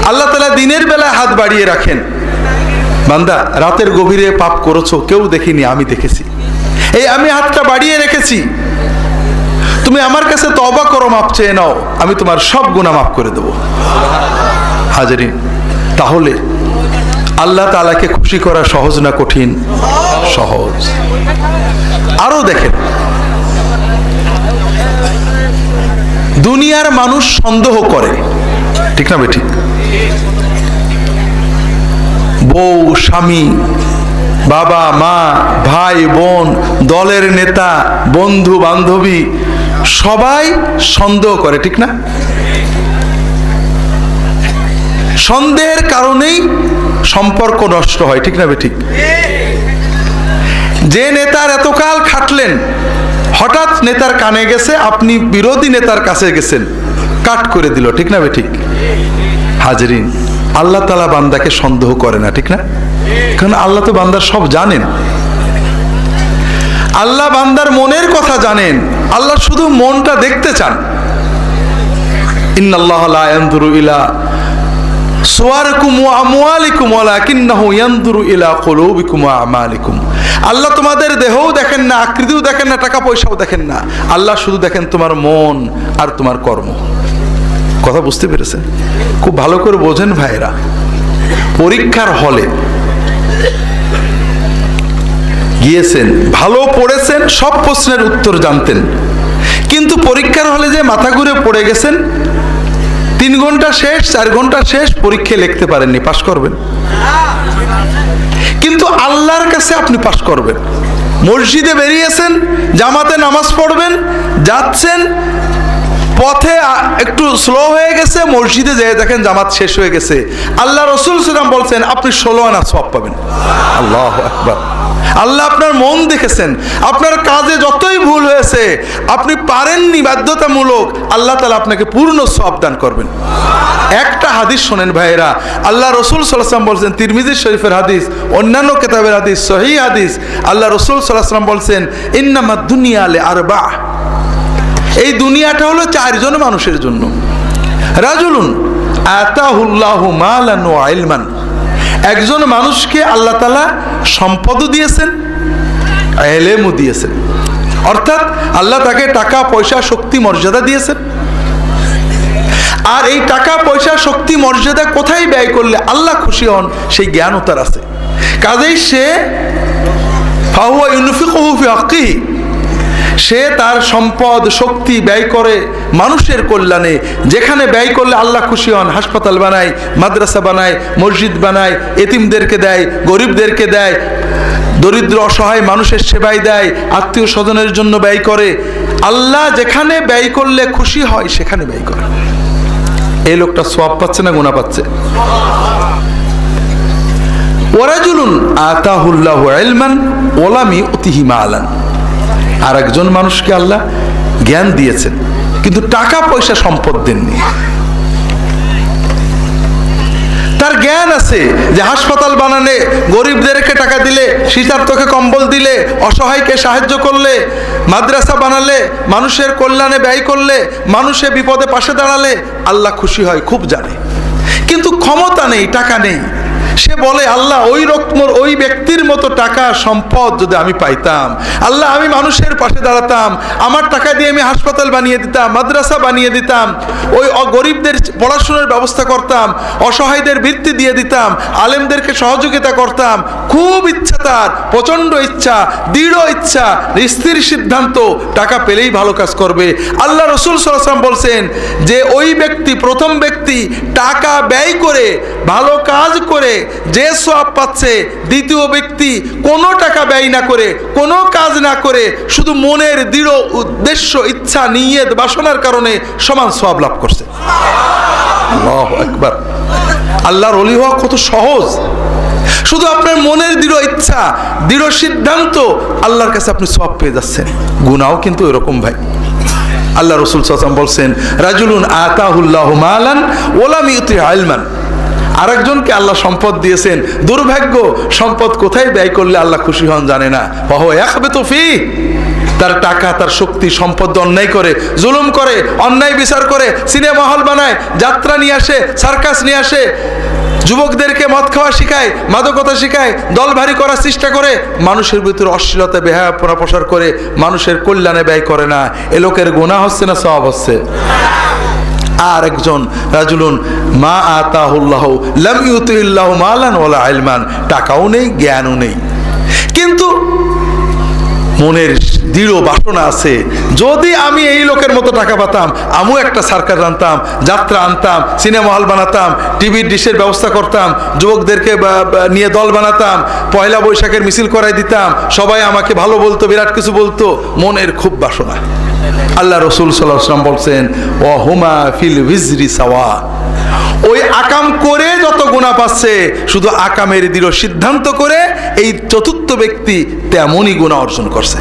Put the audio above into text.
আল্লাহ তাআলা দিনের বেলায় হাত বাড়িয়ে রাখেন, বান্দা রাতের গভীরে পাপ করেছো, কেউ দেখিনি, আমি দেখেছি, এই আমি হাতটা বাড়িয়ে রেখেছি, তুমি আমার কাছে তওবা করো, মাপ চেয়ে নাও, আমি তোমার সব গুনাহ মাফ করে দেব। হাজরিন, তাহলে আল্লাহ তাআলাকে খুশি করা সহজ না কঠিন? সহজ। আরো দেখেন, দুনিয়ার মানুষ সন্দেহ করে, ঠিক না বেঠিক? বউ, স্বামী, বাবা, মা, ভাই, বোন, দলের নেতা, বন্ধু বান্ধবী, সবাই সন্দেহ করে, ঠিক না? সন্দেহের কারণেই সম্পর্ক নষ্ট হয়, ঠিক না বেঠিক? যে নেতার এতকাল খাটলেন, হঠাৎ নেতার কানে গেছে, আপনি বিরোধী নেতার কাছে গেছেন, কাট করে দিল, ঠিক না বেঠিক? হাজরিন, আল্লাহ তাআলা বান্দাকে সন্দেহ করে না, ঠিক না? কারণ আল্লাহ তো বান্দার সব জানেন, আল্লাহ বান্দার মনের কথা জানেন, আল্লাহ শুধু মনটা দেখতে চান। ইন্নাল্লাহ লা ইয়ানজুরু ইলা সুওয়ারিকুম ওয়া আমওয়ালিকুম ওয়ালাকিন্নাহু ইয়ানজুরু ইলা কুলুবিকুম ওয়া আমালিকুম। আল্লাহ তোমাদের দেহও দেখেন না, আকৃতিও দেখেন না, টাকা পয়সাও দেখেন না, আল্লাহ শুধু দেখেন তোমার মন আর তোমার কর্ম। কথা বুঝতে পেরেছেন? খুব ভালো করে বোঝেন ভাইরা। পরীক্ষার হলে গিয়েছেন, ভালো পড়েছেন, সব প্রশ্নের উত্তর জানতেন, কিন্তু পরীক্ষার হলে যে মাথা ঘুরে পড়ে গেছেন, 3 ঘন্টা শেষ, 4 ঘন্টা শেষ, পরীক্ষা লিখতে পারেননি, পাশ করবেন? কিন্তু আল্লাহর কাছে আপনি পাশ করবেন। মসজিদে বেরিয়েছেন, জামাতে নামাজ পড়বেন, যাচ্ছেন, পথে একটু স্লো হয়ে গেছে, মসজিদে যেয়ে দেখেন জামাত শেষ হয়ে গেছে, আল্লাহ রাসূল সাল্লাল্লাহু আলাইহি ওয়াসাল্লাম বলছেন আপনি 16 আনা সওয়াব পাবেন। আল্লাহু আকবার। আল্লাহ আপনার মন দেখেছেন, আপনার কাজে যতই ভুল হয়েছে, আপনি পারেননি বাধ্যতামূলক, আল্লাহ তাআলা আপনাকে পূর্ণ সওয়াব দান করবেন। একটা হাদিস শোনেন ভাইরা, আল্লাহ রাসূল সাল্লাল্লাহু আলাইহি ওয়াসাল্লাম বলছেন, তিরমিজি শরীফের হাদিস, অন্যান্য কিতাবের হাদিস, সহিহ হাদিস, আল্লাহ রাসূল সাল্লাল্লাহু আলাইহি ওয়াসাল্লাম বলছেন, ইন্নামাদ দুনিয়া লিআরবা, এই দুনিয়াটা হলো 4 জন মানুষের জন্য। রাজুলুন আতাহুল্লাহু মালান ওয়া ইলমান, একজন মানুষকে আল্লাহ তাআলা সম্পদও দিয়েছেন, ইলমও দিয়েছেন, অর্থাৎ আল্লাহ তাকে টাকা পয়সা শক্তি মর্যাদা দিয়েছেন। আর এই টাকা পয়সা শক্তি মর্যাদা কোথায় ব্যয় করলে আল্লাহ খুশি হন, সেই জ্ঞানও তার আছে। কাজেই সে ফাহুয়া ইউনফিকুহু ফি হাক্কিহি, সে তার সম্পদ শক্তি ব্যয় করে মানুষের কল্যাণে। যেখানে ব্যয় করলে আল্লাহ খুশি হন, হাসপাতাল বানায়, মাদ্রাসা বানায়, মসজিদ বানায়, এতিমদেরকে দেয়, গরিবদেরকে দেয়, দরিদ্র অসহায় মানুষের সেবায় দেয়, আত্মীয় স্বজনের জন্য ব্যয় করে। আল্লাহ যেখানে ব্যয় করলে খুশি হয় সেখানে ব্যয় করে। এই লোকটা সওয়াব পাচ্ছে না গুনাহ পাচ্ছে? ওয়ারাজুলুন আতাহুল্লাহু ইলমান ওয়া লাম ইউতিহি মালান, আর একজন মানুষকে আল্লাহ জ্ঞান দিয়েছেন কিন্তু টাকা পয়সা সম্পদ দেননি। তার জ্ঞান আছে যে হাসপাতাল বানালে, গরিবদেরকে টাকা দিলে, শীতার্তকে কম্বল দিলে, অসহায়কে সাহায্য করলে, মাদ্রাসা বানালে, মানুষের কল্যাণে ব্যয় করলে, মানুষের বিপদে পাশে দাঁড়ালে আল্লাহ খুশি হয়, খুব জানে, কিন্তু ক্ষমতা নেই, টাকা নেই। সে বলে আল্লাহ ওই ব্যক্তির মতো টাকা সম্পদ যদি আমি পাইতাম, আল্লাহ আমি মানুষের পাশে দাঁড়াতাম, আমার টাকা দিয়ে আমি হাসপাতাল বানিয়ে দিতাম, মাদ্রাসা বানিয়ে দিতাম, ওই গরিবদের পড়াশোনার ব্যবস্থা করতাম, অসহায়দের বৃত্তি দিয়ে দিতাম, আলেমদেরকে সহযোগিতা করতাম। খুব ইচ্ছা তার, প্রচন্ড ইচ্ছা, দৃঢ় ইচ্ছা, স্থির সিদ্ধান্ত, টাকা পেলেই ভালো কাজ করবে। আল্লাহ রাসূল সাল্লাল্লাহু আলাইহি ওয়াসাল্লাম বলছেন যে ওই ব্যক্তি, প্রথম ব্যক্তি টাকা ব্যয় করে ভালো কাজ করে যে সওয়াব পাচ্ছে, দ্বিতীয় ব্যক্তি কোনো টাকা ব্যয় না করে, কোনো কাজ না করে, শুধু মনের দৃঢ় উদ্দেশ্য, ইচ্ছা, নিয়ত, বাসনার কারণে সমান সওয়াব লাভ করছে। আল্লাহু আকবার। আল্লাহর ওলি হওয়া কত সহজ, শুধু আপনার মনের দৃঢ় ইচ্ছা, দৃঢ় সিদ্ধান্ত, আল্লাহর কাছে আপনি সওয়াব পেয়ে যাচ্ছেন। গুনাহও কিন্তু এরকম ভাই। আল্লাহ রাসূল সাল্লাল্লাহু আলাইহি ওয়াসাল্লাম বলছেন, রাজুলুন আতাহুল্লাহু মালান ওয়া লাম ইউতিহি ইলমান, আরেকজনকে আল্লাহ সম্পদ দিয়েছেন, দুর্ভাগ্য সম্পদ কোথায় ব্যয় করলে আল্লাহ খুশি হন জানে না। ওয়া হুয়া ইয়াখবিতু ফি, তার টাকা, তার শক্তি, সম্পদ অন্যায় করে, জুলুম করে, অন্যায় বিচার করে, সিনেমা হল বানায়, যাত্রা নিয়ে আসে, সার্কাস নিয়ে আসে, যুবকদেরকে মদ খাওয়া শিখায়, মাদকতা শিখায়, দল ভারী করার চেষ্টা করে, মানুষের ভিতরে অশ্লীলতা বেহায়াপনা প্রসার করে, মানুষের কল্যাণে ব্যয় করে না। এ লোকের গুনাহ হচ্ছে না সওয়াব হচ্ছে? আর একজন রাজুলুন মা আতাহুল্লাহু লাম ইউতিল্লাহু মালান ওয়ালা ইলমান, টাকাও নেই, জ্ঞানও নেই, কিন্তু মনের দৃঢ় বাসনা আছে, যদি আমি এই লোকের মতো টাকা পেতাম, আমিও একটা সার্কাস আনতাম, যাত্রা আনতাম, সিনেমা হল বানাতাম, টিভির ডিশের ব্যবস্থা করতাম, যুবকদেরকে নিয়ে দল বানাতাম, পয়লা বৈশাখের মিছিল করাই দিতাম, সবাই আমাকে ভালো বলতো, বিরাট কিছু বলতো। মনের খুব বাসনা। আল্লাহ রসুল সাল্লাল্লাহু আলাইহি ওয়াসাল্লাম বলছেন ওয়া হুমা ফিল উজরি সাওয়া, ওই আকাম করে যত গুনাহ পাচ্ছে, শুধু আকামের দৃঢ় সিদ্ধান্ত করে এই চতুর্থ ব্যক্তি তেমনই গুনাহ অর্জন করছে।